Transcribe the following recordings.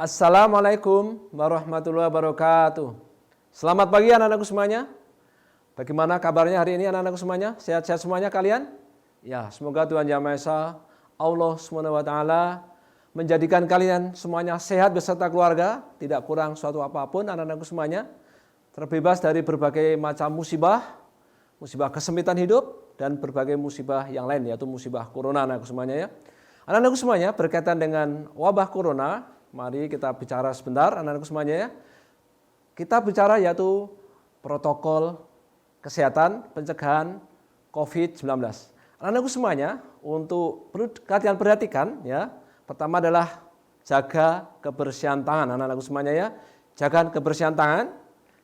Assalamualaikum warahmatullahi wabarakatuh. Selamat pagi anak-anakku semuanya. Bagaimana kabarnya hari ini anak-anakku semuanya? Sehat-sehat semuanya kalian? Ya, semoga Tuhan Yang Maha Esa, Allah SWT menjadikan kalian semuanya sehat beserta keluarga, tidak kurang suatu apapun anak-anakku semuanya, terbebas dari berbagai macam musibah, musibah kesempitan hidup, dan berbagai musibah yang lain, yaitu musibah corona anak-anakku semuanya ya. Anak-anakku semuanya berkaitan dengan wabah corona, mari kita bicara sebentar anak-anakku semuanya ya. Kita bicara yaitu protokol kesehatan pencegahan COVID-19. Anak-anakku semuanya untuk perlu kalian perhatikan ya. Pertama adalah jaga kebersihan tangan anak-anakku semuanya ya. Jaga kebersihan tangan,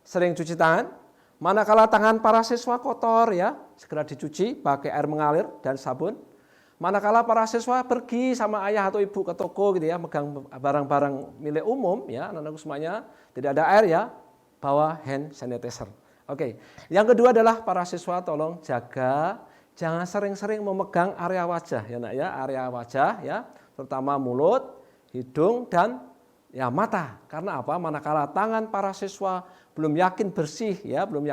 sering cuci tangan. Manakala tangan para siswa kotor ya, segera dicuci pakai air mengalir dan sabun. Manakala para siswa pergi sama ayah atau ibu ke toko gitu ya, megang barang-barang milik umum ya, anak-anakku semuanya, tidak ada air ya, bawa hand sanitizer. Oke. Yang kedua adalah para siswa tolong jaga jangan sering-sering memegang area wajah ya Nak ya, area wajah ya, terutama mulut, hidung dan ya mata. Karena apa? Manakala tangan para siswa belum yakin bersih ya, belum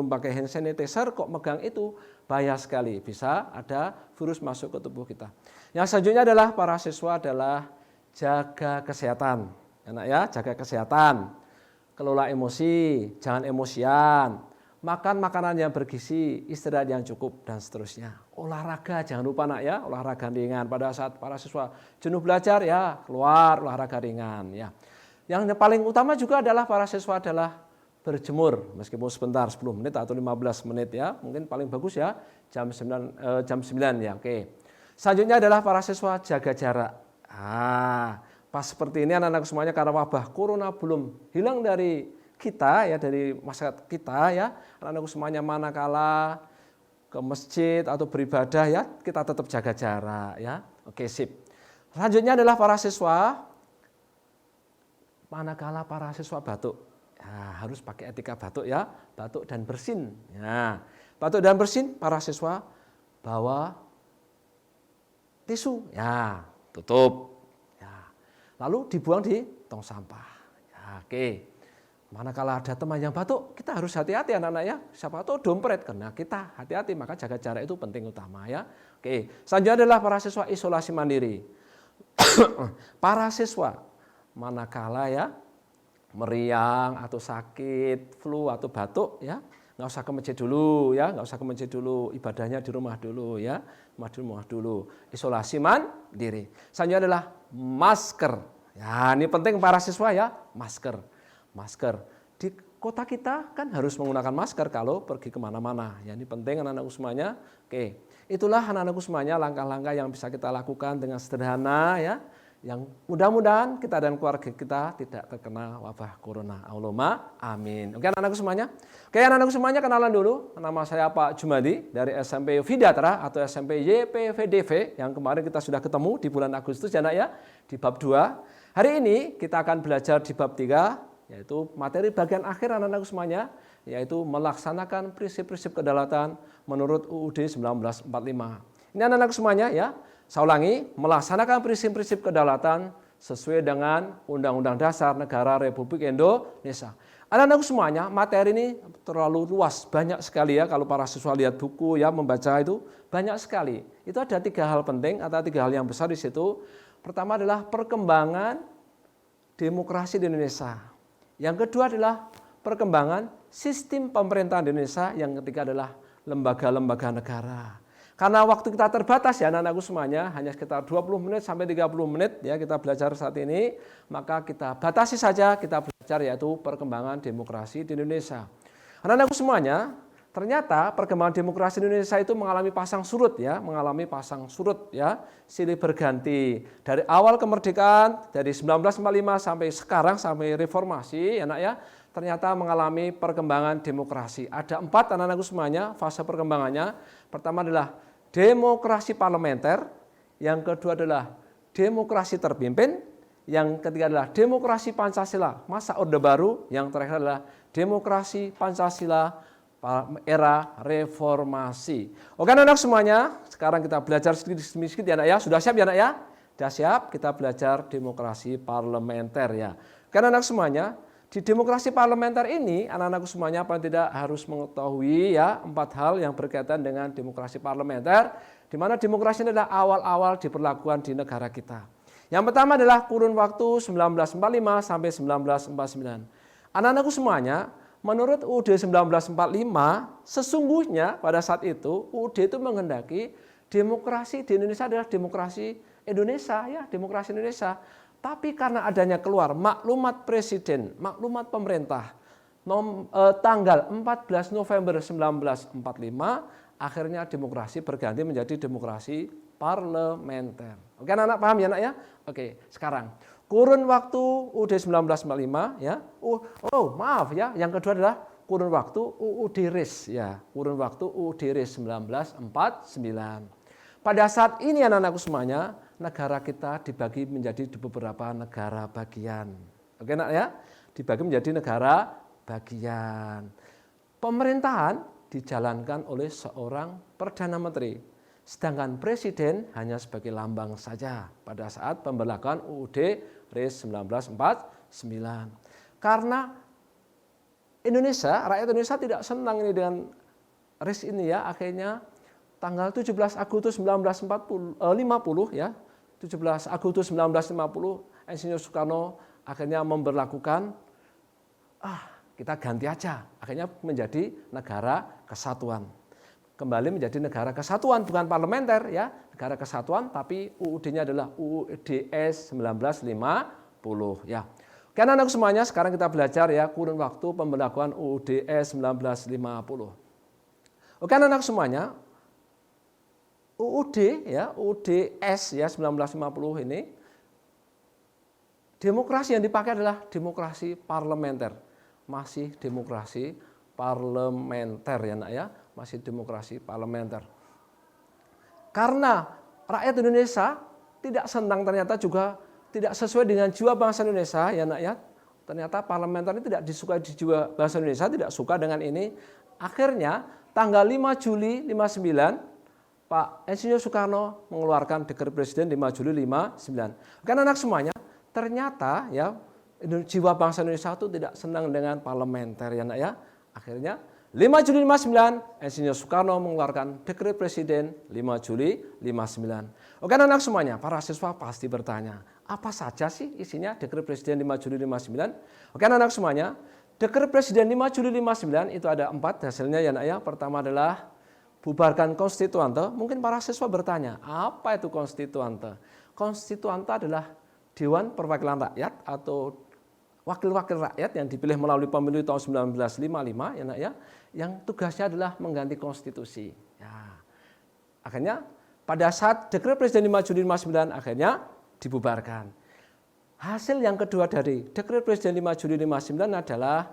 pakai hand sanitizer kok megang itu bahaya sekali, bisa ada virus masuk ke tubuh kita. Yang selanjutnya adalah para siswa adalah jaga kesehatan. Enak ya, jaga kesehatan. Kelola emosi, jangan emosian. Makan makanan yang bergizi, istirahat yang cukup dan seterusnya. Olahraga jangan lupa Nak ya, olahraga ringan pada saat para siswa jenuh belajar ya, keluar olahraga ringan ya. Yang paling utama juga adalah para siswa adalah berjemur meskipun sebentar 10 menit atau 15 menit ya, mungkin paling bagus ya jam 9 ya. Oke. Selanjutnya adalah para siswa jaga jarak. Pas seperti ini anak-anak semuanya karena wabah corona belum hilang dari kita ya, dari masyarakat kita ya. Anak-anak semuanya manakala ke masjid atau beribadah ya, kita tetap jaga jarak ya. Oke, sip. Selanjutnya adalah para siswa manakala para siswa batuk. Ya, harus pakai etika batuk ya, batuk dan bersin. Ya, batuk dan bersin para siswa bawa tisu, ya tutup. Ya, lalu dibuang di tong sampah. Ya, oke. Manakala ada teman yang batuk, kita harus hati-hati anak-anak ya. Siapa tahu dompet kena kita, hati-hati. Maka jaga jarak itu penting utama ya. Oke. Selanjutnya adalah para siswa isolasi mandiri. Para siswa manakala ya meriang atau sakit, flu atau batuk ya, nggak usah ke masjid dulu ya, nggak usah ke masjid dulu, ibadahnya di rumah dulu ya, di rumah dulu, isolasi mandiri. Selanjutnya adalah masker. Ya, ini penting para siswa ya, masker. Di kota kita kan harus menggunakan masker kalau pergi kemana-mana. Ya, ini penting anak-anakku semuanya. Oke, itulah anak-anakku semuanya langkah-langkah yang bisa kita lakukan dengan sederhana ya. Yang mudah-mudahan kita dan keluarga kita tidak terkena wabah corona. Allahumma amin. Oke anak-anakku semuanya. Oke anak-anakku semuanya, kenalan dulu. Nama saya Pak Jumadi dari SMP Vidatra atau SMP YPVDV yang kemarin kita sudah ketemu di bulan Agustus ya Nak ya, di bab 2. Hari ini kita akan belajar di bab 3, yaitu materi bagian akhir anak-anakku semuanya, yaitu melaksanakan prinsip-prinsip kedaulatan menurut UUD 1945. Ini anak-anakku semuanya ya. Saya ulangi, melaksanakan prinsip-prinsip kedaulatan sesuai dengan Undang-Undang Dasar Negara Republik Indonesia. Anak-anakku semuanya, materi ini terlalu luas, banyak sekali ya. Kalau para siswa lihat buku ya, membaca itu banyak sekali. Itu ada 3 hal penting atau 3 hal yang besar di situ. Pertama adalah perkembangan demokrasi di Indonesia. Yang kedua adalah perkembangan sistem pemerintahan di Indonesia. Yang ketiga adalah lembaga-lembaga negara. Karena waktu kita terbatas ya anak-anakku semuanya, hanya sekitar 20 menit sampai 30 menit ya kita belajar saat ini, maka kita batasi saja kita belajar yaitu perkembangan demokrasi di Indonesia. Anak-anakku semuanya, ternyata perkembangan demokrasi di Indonesia itu mengalami pasang surut ya, silih berganti. Dari awal kemerdekaan dari 1945 sampai sekarang sampai reformasi ya Nak ya, ternyata mengalami perkembangan demokrasi. Ada 4 anak-anakku semuanya fase perkembangannya. Pertama adalah demokrasi parlementer, yang kedua adalah demokrasi terpimpin, yang ketiga adalah demokrasi Pancasila masa Orde Baru, yang terakhir adalah demokrasi Pancasila era reformasi. Oke anak-anak semuanya, sekarang kita belajar sedikit demi sedikit ya Nak ya. Sudah siap ya Nak ya? Sudah siap? Kita belajar demokrasi parlementer ya. Karena anak semuanya, di demokrasi parlementer ini, anak-anakku semuanya paling tidak harus mengetahui ya 4 hal yang berkaitan dengan demokrasi parlementer, di mana demokrasi ini adalah awal-awal diberlakukan di negara kita. Yang pertama adalah kurun waktu 1945 sampai 1949. Anak-anakku semuanya, menurut UUD 1945, sesungguhnya pada saat itu UUD itu menghendaki demokrasi di Indonesia adalah demokrasi Indonesia ya, demokrasi Indonesia. Tapi karena adanya keluar maklumat presiden, maklumat pemerintah tanggal 14 November 1945, akhirnya demokrasi berganti menjadi demokrasi parlementer. Oke anak-anak paham ya anak ya? Oke, sekarang kurun waktu UUD 1945 ya. Maaf ya, yang kedua adalah kurun waktu UUD RIS ya. Kurun waktu UUD RIS 1949. Pada saat ini anak-anakku semuanya, negara kita dibagi menjadi beberapa negara bagian. Oke nak ya? Dibagi menjadi negara bagian. Pemerintahan dijalankan oleh seorang Perdana Menteri. Sedangkan presiden hanya sebagai lambang saja pada saat pemberlakuan UUD RIS 1949. Karena Indonesia, rakyat Indonesia tidak senang ini dengan RIS ini ya, akhirnya tanggal 17 Agustus 1950 ya, 17 Agustus 1950 Insinyur Soekarno akhirnya memberlakukan kita ganti aja, akhirnya menjadi negara kesatuan. Kembali menjadi negara kesatuan, bukan parlementer ya, negara kesatuan, tapi UUD-nya adalah UUDS 1950 ya. Oke anak-anak semuanya, sekarang kita belajar ya kurun waktu pemberlakuan UUDS 1950. Oke anak-anak semuanya, UUD ya, UUDS ya 1950 ini demokrasi yang dipakai adalah demokrasi parlementer. Masih demokrasi parlementer ya nak ya, masih demokrasi parlementer. Karena rakyat Indonesia tidak senang, ternyata juga tidak sesuai dengan jiwa bangsa Indonesia ya nak ya. Ternyata parlementer ini tidak disukai di jiwa bangsa Indonesia, tidak suka dengan ini. Akhirnya tanggal 5 Juli 59 Pak Insinyur Soekarno mengeluarkan dekret presiden 5 Juli 59. Karena anak semuanya, ternyata ya jiwa bangsa Indonesia itu tidak senang dengan parlementer ya nak ya. Akhirnya 5 Juli 59 Insinyur Soekarno mengeluarkan dekret presiden 5 Juli 59. Oke anak semuanya, para siswa pasti bertanya, apa saja sih isinya dekret presiden 5 Juli 59? Oke anak semuanya, dekret presiden 5 Juli 59 itu ada 4 hasilnya ya nak ya. Pertama adalah bubarkan konstituante. Mungkin para siswa bertanya, apa itu konstituante? Konstituante adalah Dewan Perwakilan Rakyat atau wakil-wakil rakyat yang dipilih melalui pemilu tahun 1955 ya nak ya, yang tugasnya adalah mengganti konstitusi. Ya. Akhirnya pada saat dekret presiden 5 Juli 59 akhirnya dibubarkan. Hasil yang kedua dari dekret presiden 5 Juli 59 adalah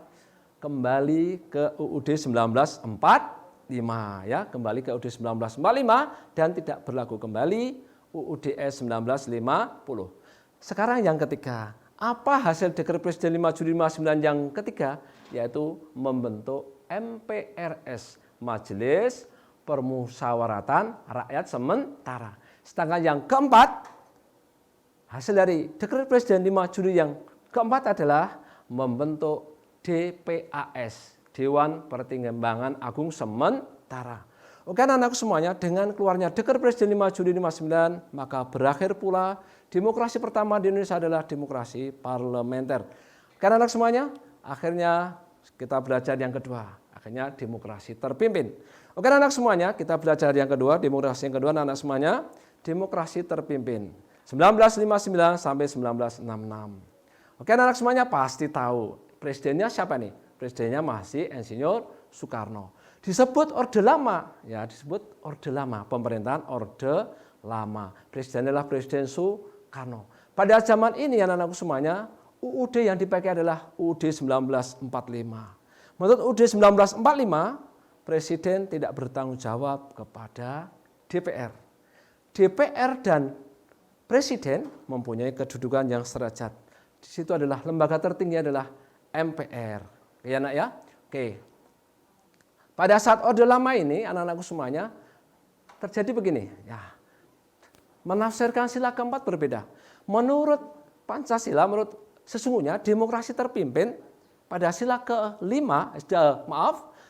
kembali ke UUD 1945 ya, kembali ke UUD 1945 dan tidak berlaku kembali UUDS 1950. Sekarang yang ketiga, apa hasil dekret presiden 5 Juli 59 yang ketiga? Yaitu membentuk MPRS, Majelis Permusyawaratan Rakyat Sementara. Sedangkan yang keempat, hasil dari dekret presiden 5 Juli yang keempat adalah membentuk DPAS, Dewan Pertimbangan Agung Sementara. Oke anak-anak semuanya, dengan keluarnya dekret presiden 5 Juli 59, maka berakhir pula demokrasi pertama di Indonesia adalah demokrasi parlementer. Oke anak-anak semuanya, akhirnya kita belajar yang kedua, akhirnya demokrasi terpimpin. Oke anak-anak semuanya, kita belajar yang kedua, demokrasi yang kedua anak-anak semuanya, demokrasi terpimpin. 1959 sampai 1966. Oke anak-anak semuanya pasti tahu, presidennya siapa nih? Presidennya masih Insinyur Soekarno. Disebut Orde Lama, ya disebut Orde Lama, pemerintahan Orde Lama. Presiden adalah Presiden Soekarno. Pada zaman ini anak-anakku semuanya, UUD yang dipakai adalah UUD 1945. Menurut UUD 1945, Presiden tidak bertanggung jawab kepada DPR. DPR dan Presiden mempunyai kedudukan yang sederajat. Di situ adalah lembaga tertinggi adalah MPR. Ya nak ya? Oke. Pada saat Orde Lama ini, anak-anakku semuanya, terjadi begini. Ya, menafsirkan sila keempat berbeda. Menurut Pancasila, sesungguhnya demokrasi terpimpin pada sila kelima,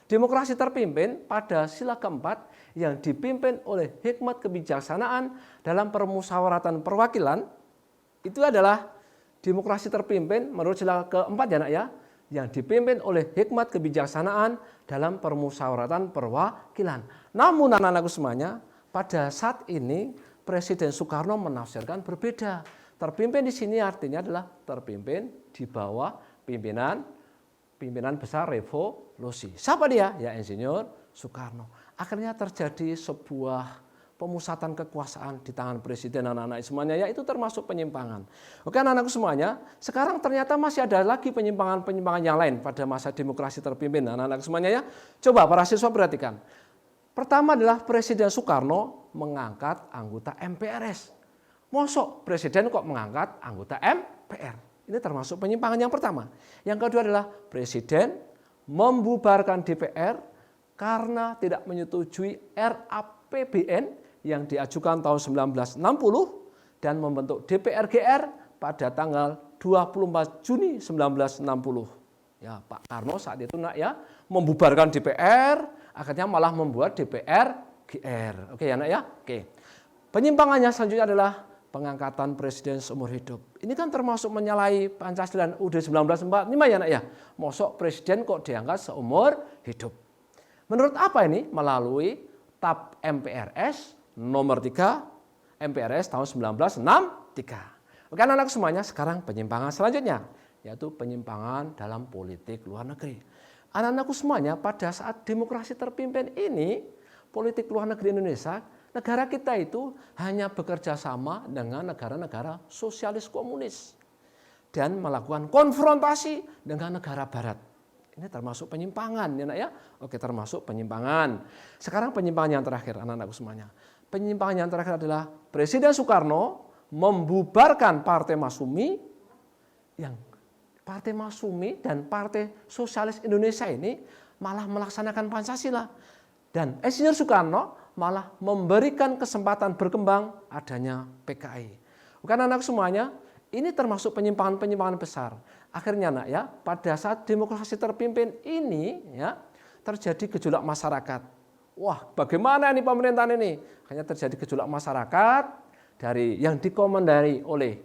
demokrasi terpimpin pada sila keempat yang dipimpin oleh hikmat kebijaksanaan dalam permusyawaratan perwakilan. Itu adalah demokrasi terpimpin menurut sila keempat ya nak ya, yang dipimpin oleh hikmat kebijaksanaan dalam permusyawaratan perwakilan. Namun anak-anakku semuanya, pada saat ini Presiden Soekarno menafsirkan berbeda. Terpimpin di sini artinya adalah terpimpin di bawah pimpinan besar revolusi. Siapa dia? Ya Insinyur Soekarno. Akhirnya terjadi sebuah pemusatan kekuasaan di tangan presiden, anak-anak semuanya, ya itu termasuk penyimpangan. Oke anak-anakku semuanya, sekarang ternyata masih ada lagi penyimpangan-penyimpangan yang lain pada masa demokrasi terpimpin, anak-anak semuanya ya. Coba para siswa perhatikan. Pertama adalah Presiden Soekarno mengangkat anggota MPRS. Mosok presiden kok mengangkat anggota MPR? Ini termasuk penyimpangan yang pertama. Yang kedua adalah presiden membubarkan DPR karena tidak menyetujui RAPBN yang diajukan tahun 1960 dan membentuk DPR-GR pada tanggal 24 Juni 1960. Ya, Pak Karno saat itu nak ya membubarkan DPR, akhirnya malah membuat DPR-GR. Oke ya nak ya. Oke. Penyimpangannya selanjutnya adalah pengangkatan presiden seumur hidup. Ini kan termasuk menyalahi Pancasila dan UUD 1945 ya nak ya. Mosok presiden kok diangkat seumur hidup. Menurut apa ini? Melalui TAP MPRS nomor 3 MPRS tahun 1963. Oke anak-anak semuanya, sekarang penyimpangan selanjutnya, yaitu penyimpangan dalam politik luar negeri. Anak-anakku semuanya, pada saat demokrasi terpimpin ini, politik luar negeri Indonesia, negara kita itu hanya bekerja sama dengan negara-negara sosialis komunis dan melakukan konfrontasi dengan negara barat. Ini termasuk penyimpangan ya nak ya. Oke, termasuk penyimpangan. Sekarang penyimpangan yang terakhir anak-anakku semuanya. Penyimpangan yang terakhir adalah Presiden Soekarno membubarkan Partai Masyumi, yang Partai Masyumi dan Partai Sosialis Indonesia ini malah melaksanakan Pancasila. Dan Insinyur Soekarno malah memberikan kesempatan berkembang adanya PKI. Bukan anak semuanya, ini termasuk penyimpangan-penyimpangan besar. Akhirnya nak ya, pada saat demokrasi terpimpin ini ya terjadi gejolak masyarakat. Wah, bagaimana ini pemerintahan ini? Hanya terjadi gejolak masyarakat dari yang dikomandai oleh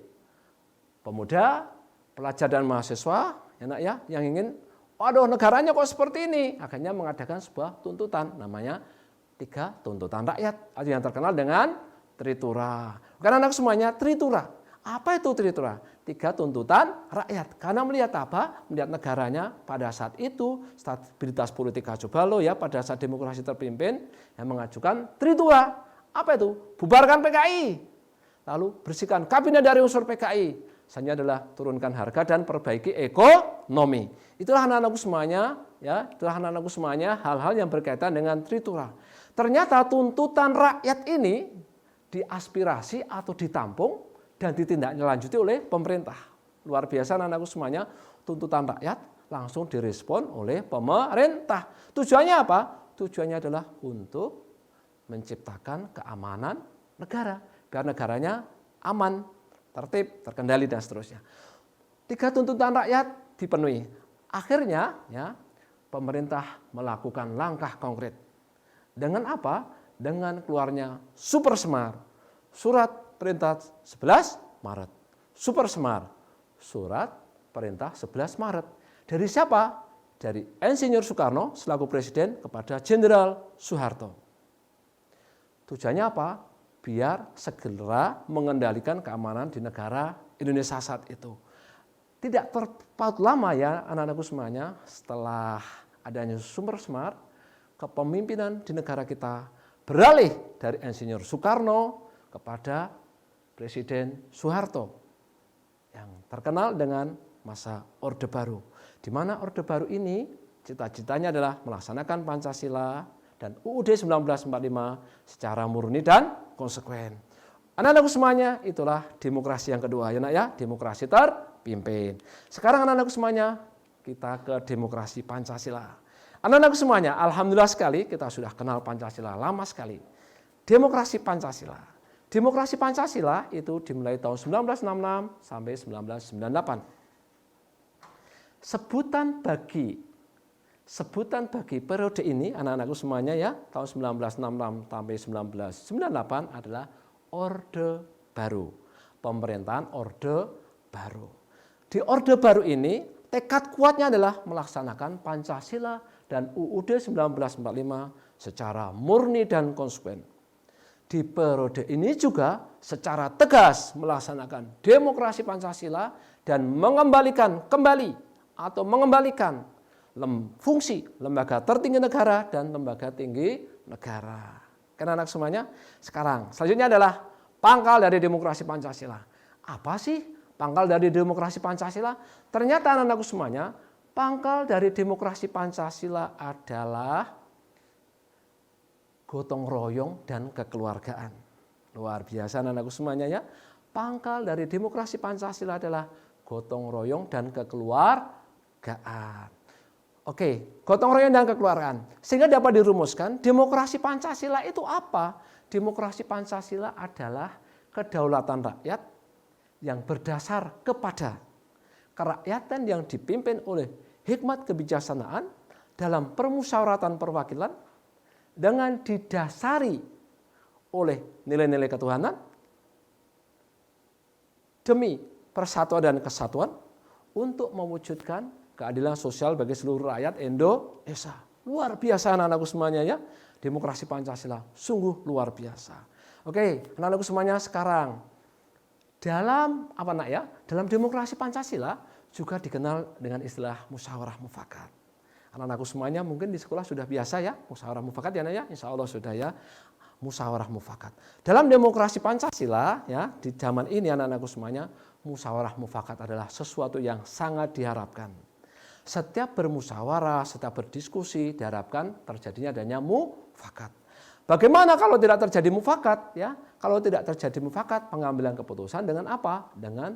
pemuda, pelajar dan mahasiswa, ya nak ya, yang ingin, waduh negaranya kok seperti ini. Akhirnya mengadakan sebuah tuntutan, namanya 3 tuntutan rakyat, atau yang terkenal dengan Tritura. Karena anak semuanya Tritura. Apa itu Tritura? 3 tuntutan rakyat. Karena melihat apa? Melihat negaranya pada saat itu stabilitas politik kacau balau ya, pada saat demokrasi terpimpin yang mengajukan Tritura. Apa itu? Bubarkan PKI. Lalu bersihkan kabinet dari unsur PKI. Misalnya adalah turunkan harga dan perbaiki ekonomi. Itulah anak-anakku semuanya, ya, itulah anak-anakku semuanya hal-hal yang berkaitan dengan Tritura. Ternyata tuntutan rakyat ini diaspirasi atau ditampung dan ditindaklanjuti oleh pemerintah. Luar biasa anak-anakku semuanya, tuntutan rakyat langsung direspon oleh pemerintah. Tujuannya apa? Tujuannya adalah untuk menciptakan keamanan negara, biar negaranya aman, tertib, terkendali dan seterusnya. 3 tuntutan rakyat dipenuhi. Akhirnya ya pemerintah melakukan langkah konkret. Dengan apa? Dengan keluarnya Super Semar, surat perintah 11 Maret. Super Semar, surat perintah 11 Maret. Dari siapa? Dari Insinyur Soekarno selaku presiden kepada Jenderal Soeharto. Tujuannya apa? Biar segera mengendalikan keamanan di negara Indonesia saat itu. Tidak terpaut lama ya anak-anakku semuanya, setelah adanya Super Semar, kepemimpinan di negara kita beralih dari Insinyur Soekarno kepada Presiden Soeharto yang terkenal dengan masa Orde Baru. Di mana Orde Baru ini cita-citanya adalah melaksanakan Pancasila dan UUD 1945 secara murni dan konsekuen. Anak-anakku semuanya, itulah demokrasi yang kedua ya nak ya, demokrasi terpimpin. Sekarang anak-anakku semuanya, kita ke demokrasi Pancasila. Anak-anakku semuanya, alhamdulillah sekali kita sudah kenal Pancasila lama sekali. Demokrasi Pancasila. Demokrasi Pancasila itu dimulai tahun 1966 sampai 1998. Sebutan bagi periode ini, anak-anakku semuanya ya, tahun 1966 sampai 1998 adalah Orde Baru. Pemerintahan Orde Baru. Di Orde Baru ini, tekad kuatnya adalah melaksanakan Pancasila dan UUD 1945 secara murni dan konsekuen. Di periode ini juga secara tegas melaksanakan demokrasi Pancasila dan mengembalikan fungsi lembaga tertinggi negara dan lembaga tinggi negara. Kan anak semuanya? Sekarang, selanjutnya adalah pangkal dari demokrasi Pancasila. Apa sih pangkal dari demokrasi Pancasila? Ternyata anak-anakku semuanya, pangkal dari demokrasi Pancasila adalah gotong royong dan kekeluargaan. Luar biasa anak-anakku semuanya ya. Pangkal dari demokrasi Pancasila adalah gotong royong dan kekeluargaan. Oke, gotong royong dan kekeluargaan. Sehingga dapat dirumuskan, demokrasi Pancasila itu apa? Demokrasi Pancasila adalah kedaulatan rakyat yang berdasar kepada kerakyatan yang dipimpin oleh hikmat kebijaksanaan dalam permusyawaratan perwakilan dengan didasari oleh nilai-nilai ketuhanan demi persatuan dan kesatuan untuk mewujudkan keadilan sosial bagi seluruh rakyat Indonesia. Luar biasa anak-anakku semuanya ya. Demokrasi Pancasila sungguh luar biasa. Oke, anak-anakku semuanya sekarang dalam dalam demokrasi Pancasila juga dikenal dengan istilah musyawarah mufakat. Anak-anakku semuanya mungkin di sekolah sudah biasa ya musyawarah mufakat ya, ya. Insya Allah sudah ya musyawarah mufakat. Dalam demokrasi Pancasila ya di zaman ini anak-anakku semuanya musyawarah mufakat adalah sesuatu yang sangat diharapkan. Setiap bermusyawarah, setiap berdiskusi diharapkan terjadinya adanya mufakat. Bagaimana kalau tidak terjadi mufakat ya? Kalau tidak terjadi mufakat, pengambilan keputusan dengan apa? Dengan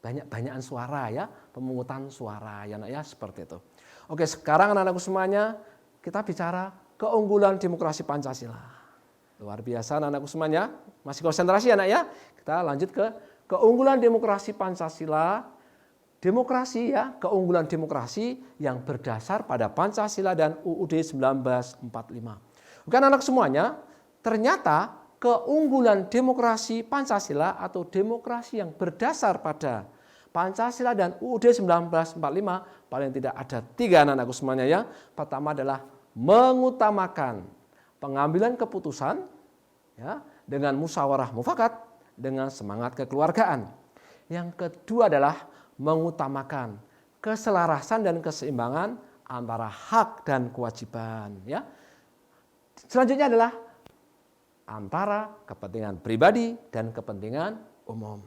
banyak-banyakan suara ya, pemungutan suara ya, ya seperti itu. Oke, sekarang anak-anakku semuanya kita bicara keunggulan demokrasi Pancasila. Luar biasa anak-anakku semuanya, masih konsentrasi anak ya. Kita lanjut ke keunggulan demokrasi Pancasila. Demokrasi ya, keunggulan demokrasi yang berdasar pada Pancasila dan UUD 1945. Bukan anak semuanya, ternyata keunggulan demokrasi Pancasila atau demokrasi yang berdasar pada Pancasila dan UUD 1945 paling tidak ada 3 anak-anakku semuanya ya. Pertama adalah mengutamakan pengambilan keputusan ya, dengan musyawarah mufakat dengan semangat kekeluargaan. Yang kedua adalah mengutamakan keselarasan dan keseimbangan antara hak dan kewajiban ya. Selanjutnya adalah antara kepentingan pribadi dan kepentingan umum.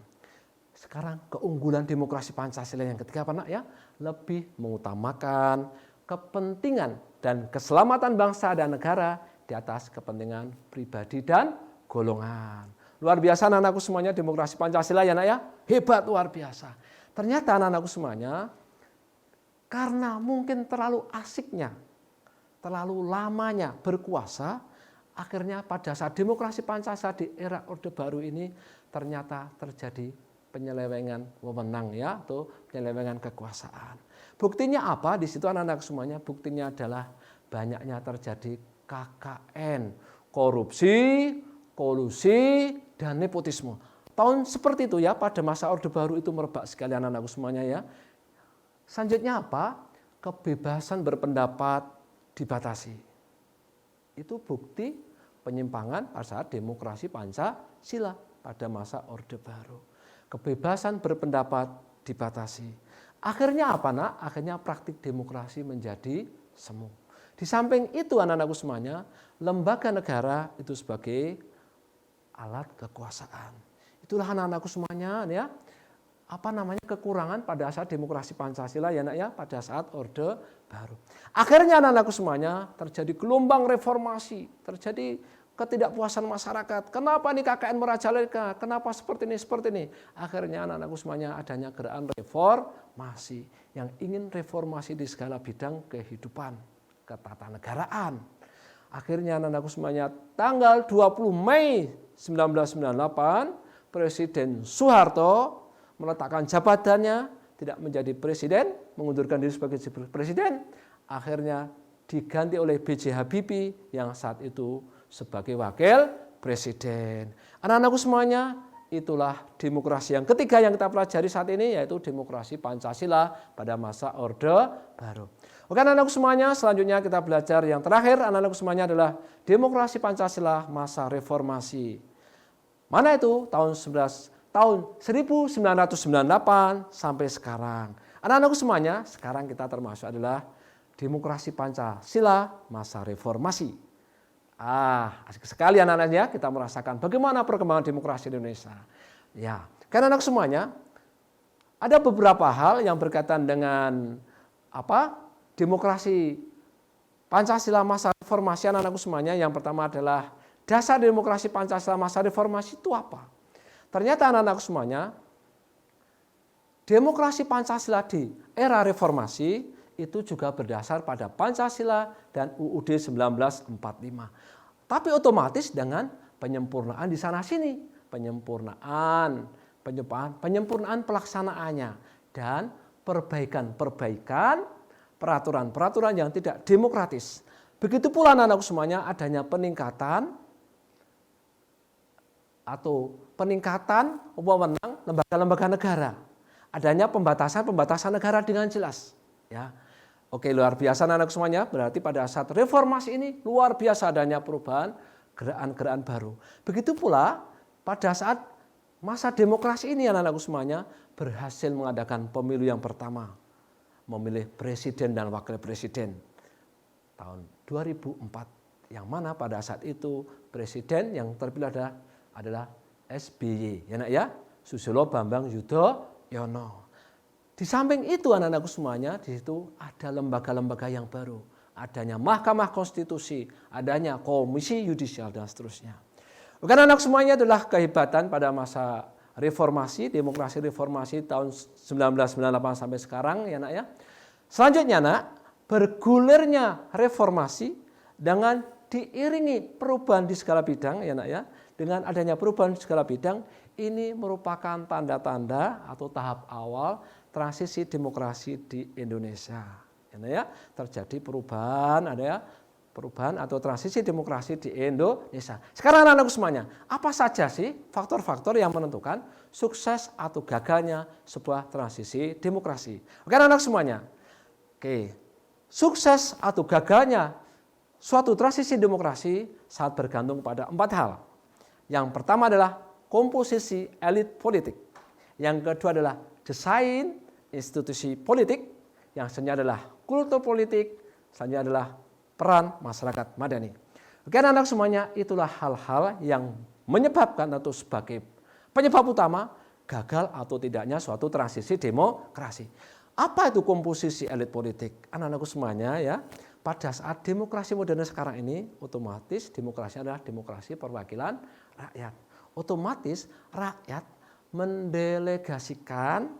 Sekarang keunggulan demokrasi Pancasila yang ketiga apa nak ya? Lebih mengutamakan kepentingan dan keselamatan bangsa dan negara di atas kepentingan pribadi dan golongan. Luar biasa anak-anakku semuanya demokrasi Pancasila ya nak ya. Hebat luar biasa. Ternyata anak-anakku semuanya karena mungkin terlalu asiknya, terlalu lamanya berkuasa, akhirnya pada saat demokrasi Pancasila di era Orde Baru ini ternyata terjadi penyelewengan wewenang ya, atau penyelewengan kekuasaan. Buktinya apa? Di situ anak-anak semuanya buktinya adalah banyaknya terjadi KKN, korupsi, kolusi, dan nepotisme. Tahun seperti itu ya, pada masa Orde Baru itu merebak sekali anak-anakku semuanya ya. Selanjutnya apa? Kebebasan berpendapat dibatasi. Itu bukti penyimpangan pada saat demokrasi Pancasila pada masa Orde Baru. Kebebasan berpendapat dibatasi. Akhirnya apa nak? Akhirnya praktik demokrasi menjadi semu. Di samping itu anak-anakku semuanya, lembaga negara itu sebagai alat kekuasaan. Itulah anak-anakku semuanya ya, kekurangan pada saat demokrasi Pancasila ya nak ya, pada saat Orde Baru. Akhirnya anak-anakku semuanya terjadi gelombang reformasi, terjadi ketidakpuasan masyarakat. Kenapa nih KKN merajalela? Kenapa seperti ini? Akhirnya anak-anakku semuanya adanya gerakan reformasi yang ingin reformasi di segala bidang kehidupan ketatanegaraan. Akhirnya anak-anakku semuanya tanggal 20 Mei 1998 Presiden Soeharto meletakkan jabatannya, tidak menjadi presiden, mengundurkan diri sebagai presiden, akhirnya diganti oleh B.J. Habibie yang saat itu sebagai wakil presiden. Anak-anakku semuanya, itulah demokrasi yang ketiga yang kita pelajari saat ini, yaitu demokrasi Pancasila pada masa Orde Baru. Oke anak-anakku semuanya, selanjutnya kita belajar yang terakhir anak-anakku semuanya adalah demokrasi Pancasila masa reformasi. Mana itu? Tahun 1998 sampai sekarang. Anak-anakku semuanya, sekarang kita termasuk adalah demokrasi Pancasila masa reformasi. Asik sekali anak-anaknya kita merasakan bagaimana perkembangan demokrasi di Indonesia. Ya, karena anak semuanya ada beberapa hal yang berkaitan dengan demokrasi Pancasila masa reformasi anak-anakku semuanya. Yang pertama adalah dasar demokrasi Pancasila masa reformasi itu apa? Ternyata anak-anakku semuanya, demokrasi Pancasila di era reformasi itu juga berdasar pada Pancasila dan UUD 1945. Tapi otomatis dengan penyempurnaan di sana-sini, penyempurnaan pelaksanaannya dan perbaikan peraturan-peraturan yang tidak demokratis. Begitu pula anak-anakku semuanya adanya peningkatan wewenang lembaga-lembaga negara. Adanya pembatasan negara dengan jelas. Ya. Oke, luar biasa anak-anak semuanya. Berarti pada saat reformasi ini luar biasa adanya perubahan gerakan-gerakan baru. Begitu pula pada saat masa demokrasi ini anak-anakku semuanya berhasil mengadakan pemilu yang pertama. Memilih presiden dan wakil presiden tahun 2004. Yang mana pada saat itu presiden yang terpilih adalah SBY. Ya, nak ya? Susilo Bambang Yudhoyono. Di samping itu anak-anakku semuanya, di situ ada lembaga-lembaga yang baru. Adanya Mahkamah Konstitusi, adanya Komisi Yudisial dan seterusnya. Bukan anak semuanya adalah kehebatan pada masa reformasi, demokrasi reformasi tahun 1998 sampai sekarang ya nak ya. Selanjutnya nak, bergulirnya reformasi dengan diiringi perubahan di segala bidang ya nak ya. Dengan adanya perubahan di segala bidang, ini merupakan tanda-tanda atau tahap awal transisi demokrasi di Indonesia. Ya, terjadi perubahan, perubahan atau transisi demokrasi di Indonesia. Sekarang anak-anakku semuanya, apa saja sih faktor-faktor yang menentukan sukses atau gagalnya sebuah transisi demokrasi? Oke anak-anak semuanya, sukses atau gagalnya suatu transisi demokrasi sangat bergantung pada 4 hal. Yang pertama adalah komposisi elit politik. Yang kedua adalah desain institusi politik. Yang selanjutnya adalah kultur politik. Selanjutnya adalah peran masyarakat madani. Oke anak-anak semuanya, itulah hal-hal yang menyebabkan atau sebagai penyebab utama gagal atau tidaknya suatu transisi demokrasi. Apa itu komposisi elit politik? Anak-anakku semuanya ya, pada saat demokrasi modern sekarang ini, otomatis demokrasi adalah demokrasi perwakilan rakyat. Otomatis rakyat mendelegasikan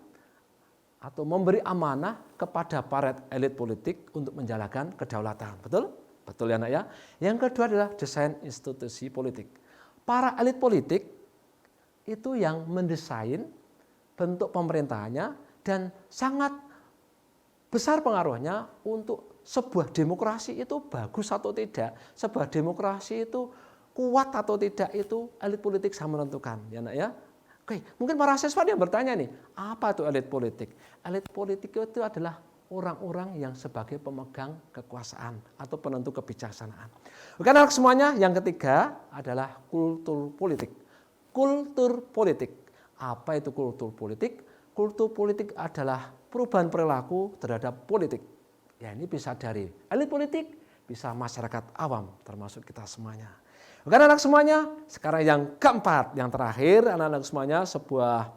atau memberi amanah kepada para elit politik untuk menjalankan kedaulatan. Betul? Betul ya nak ya. Yang kedua adalah desain institusi politik. Para elit politik itu yang mendesain bentuk pemerintahannya dan sangat besar pengaruhnya untuk sebuah demokrasi itu bagus atau tidak. Sebuah demokrasi itu kuat atau tidak itu elit politik sangat menentukan. Ya nak ya. Oke, mungkin para siswa yang bertanya nih, apa itu elit politik? Elit politik itu adalah orang-orang yang sebagai pemegang kekuasaan atau penentu kebijaksanaan. Oke, anak semuanya, yang ketiga adalah kultur politik. Kultur politik. Apa itu kultur politik? Kultur politik adalah perubahan perilaku terhadap politik. Ya, ini bisa dari elit politik, bisa masyarakat awam, termasuk kita semuanya. Bukan anak semuanya, sekarang yang keempat, yang terakhir anak-anak semuanya sebuah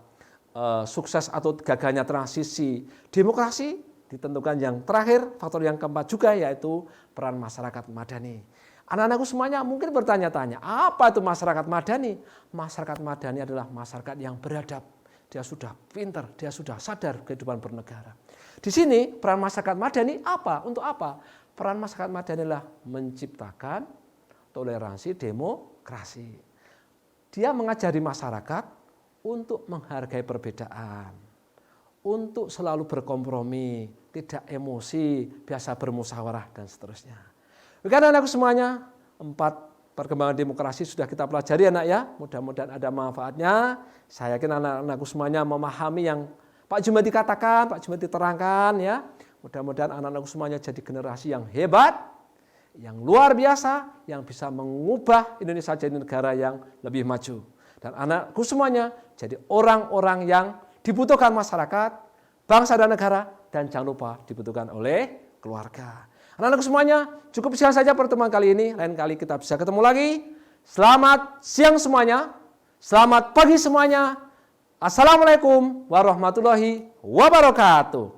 sukses atau gagalnya transisi demokrasi ditentukan yang terakhir, faktor yang keempat juga yaitu peran masyarakat madani. Anak-anakku semuanya mungkin bertanya-tanya, apa itu masyarakat madani? Masyarakat madani adalah masyarakat yang beradab, dia sudah pintar, dia sudah sadar kehidupan bernegara. Di sini peran masyarakat madani apa? Untuk apa? Peran masyarakat madani adalah menciptakan toleransi, demokrasi. Dia mengajari masyarakat untuk menghargai perbedaan, untuk selalu berkompromi, tidak emosi, biasa bermusyawarah, dan seterusnya. Karena anakku semuanya, 4 perkembangan demokrasi sudah kita pelajari anak ya, mudah-mudahan ada manfaatnya. Saya yakin anak-anakku semuanya memahami yang Pak Jumadi katakan, Pak Jumadi terangkan ya. Mudah-mudahan anak-anakku semuanya jadi generasi yang hebat, yang luar biasa, yang bisa mengubah Indonesia jadi negara yang lebih maju. Dan anakku semuanya jadi orang-orang yang dibutuhkan masyarakat, bangsa dan negara, dan jangan lupa dibutuhkan oleh keluarga. Anak-anakku semuanya, cukup sekian saja pertemuan kali ini. Lain kali kita bisa ketemu lagi. Selamat siang semuanya. Selamat pagi semuanya. Assalamualaikum warahmatullahi wabarakatuh.